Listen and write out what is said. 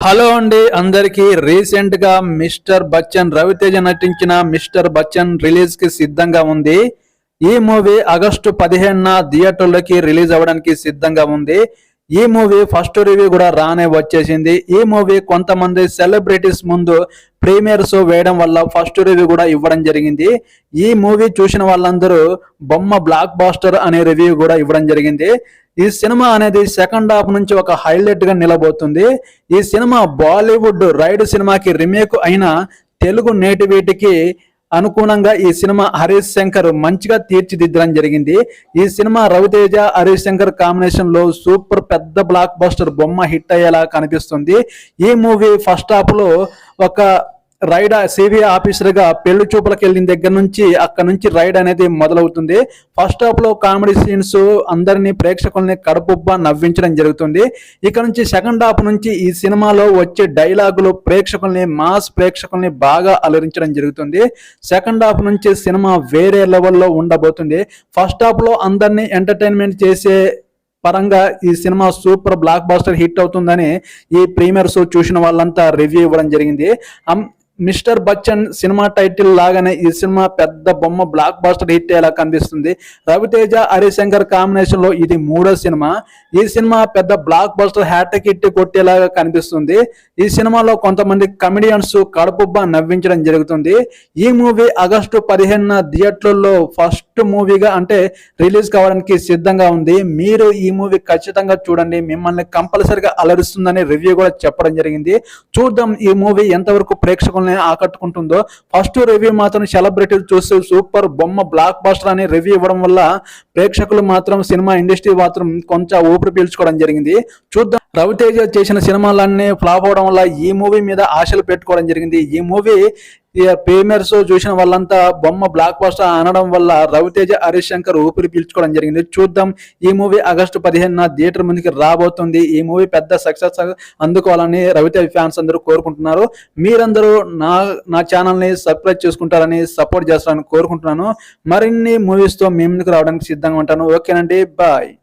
Hello అండి అందరికీ recent గా మిస్టర్ బచ్చన్ రవితేజ నటించిన మిస్టర్ బచ్చన్ రిలీజ్ కి సిద్ధంగా ఉంది. ఈ మూవీ ఆగస్టు 15న థియేటర్లోకి రిలీజ్ అవ్వడానికి సిద్ధంగా ఉంది. ఈ మూవీ ఫస్ట్ రివ్యూ కూడా రానే వచ్చేసింది. ఈ మూవీ కొంతమంది సెలబ్రిటీస్ ముందు ప్రీమియర్ షో వేయడం వల్ల ఫస్ట్ రివ్యూ కూడా ఇవ్వడం జరిగింది. ఈ మూవీ చూసిన వాళ్ళందరూ బొమ్మ బ్లాక్ బాస్టర్ అనే రివ్యూ కూడా ఇవ్వడం జరిగింది. ఈ సినిమా అనేది సెకండ్ హాఫ్ నుంచి ఒక హైలైట్ గా నిలబోతుంది. ఈ సినిమా బాలీవుడ్ రైడ్ సినిమాకి రీమేక్ అయిన తెలుగు నేటివిటీకి అనుగుణంగా ఈ సినిమా హరీష్ శంకర్ మంచిగా తీర్చిదిద్దడం జరిగింది. ఈ సినిమా రవితేజ హరీష్ శంకర్ కాంబినేషన్ లో సూపర్ పెద్ద బ్లాక్ బస్టర్ బొమ్మ హిట్ అయ్యేలా కనిపిస్తుంది. ఈ మూవీ ఫస్ట్ హాఫ్ లో ఒక రైడ్ సిబిఐ ఆఫీసర్ గా పెళ్లి చూపులకు వెళ్ళిన దగ్గర నుంచి అక్కడ నుంచి రైడ్ అనేది మొదలవుతుంది. ఫస్ట్ హాఫ్ లో కామెడీ సీన్స్ అందరినీ ప్రేక్షకుల్ని కడుపుబ్బా నవ్వించడం జరుగుతుంది. ఇక నుంచి సెకండ్ హాఫ్ నుంచి ఈ సినిమాలో వచ్చే డైలాగులు మాస్ ప్రేక్షకుల్ని బాగా అలరించడం జరుగుతుంది. సెకండ్ హాఫ్ నుంచి సినిమా వేరే లెవెల్లో ఉండబోతుంది. ఫస్ట్ హాఫ్ లో అందరినీ ఎంటర్టైన్మెంట్ చేసే పరంగా ఈ cinema super blockbuster hit అవుతుందని ఈ ప్రీమియర్ షో చూసిన వాళ్ళంతా రివ్యూ ఇవ్వడం జరిగింది. మిస్టర్ బచ్చన్ సినిమా టైటిల్ లాగానే ఈ సినిమా పెద్ద బొమ్మ బ్లాక్ బాస్టర్ హిట్ అయ్యేలా కనిపిస్తుంది. రవితేజ హరీష్ శంకర్ కాంబినేషన్ లో ఇది మూడో సినిమా. ఈ సినిమా పెద్ద బ్లాక్ బాస్టర్ హ్యాట్రిక్ హిట్ కొట్టేలాగా కనిపిస్తుంది. ఈ సినిమాలో కొంతమంది కమెడియన్స్ కడుపుబ్బా నవ్వించడం జరుగుతుంది. ఈ మూవీ ఆగస్టు 15న థియేటర్లో ఫస్ట్ మూవీగా అంటే రిలీజ్ కావడానికి సిద్ధంగా ఉంది. మీరు ఈ మూవీ ఖచ్చితంగా చూడండి, మిమ్మల్ని కంపల్సరిగా అలరిస్తుందని రివ్యూ కూడా చెప్పడం జరిగింది. చూద్దాం ఈ మూవీ ఎంతవరకు ప్రేక్షకులు ఆకట్టుకుంటుందో. ఫస్ట్ రివ్యూ మాత్రం సెలబ్రిటీలు చూస్తూ సూపర్ బొమ్మ బ్లాక్ బాస్టర్ అని రివ్యూ ఇవ్వడం వల్ల ప్రేక్షకులు మాత్రం సినిమా ఇండస్ట్రీ మాత్రం కొంచెం ఊపిరి పీల్చుకోవడం జరిగింది. చూద్దాం. రవితేజ చేసిన సినిమాలన్నీ ఫ్లాప్ అవడం వల్ల ఈ మూవీ మీద ఆశలు పెట్టుకోవడం జరిగింది. ఈ మూవీ ప్రీమియర్స్ చూసిన వాళ్ళంతా బొమ్మ బ్లాక్ బాస్టర్ అనడం వల్ల రవితేజ హరీష్ శంకర్ ఊపిరి పీల్చుకోవడం జరిగింది. చూద్దాం. ఈ మూవీ ఆగస్టు 15న థియేటర్ ముందుకి రాబోతుంది. ఈ మూవీ పెద్ద సక్సెస్ అందుకోవాలని రవితేజ ఫ్యాన్స్ అందరూ కోరుకుంటున్నారు. మీరందరూ నా ఛానల్ని సబ్స్క్రైబ్ చేసుకుంటారని సపోర్ట్ చేస్తారని కోరుకుంటున్నాను. మరిన్ని మూవీస్తో మీ ముందుకు రావడానికి సిద్ధంగా ఉంటాను. ఓకేనండి, బాయ్.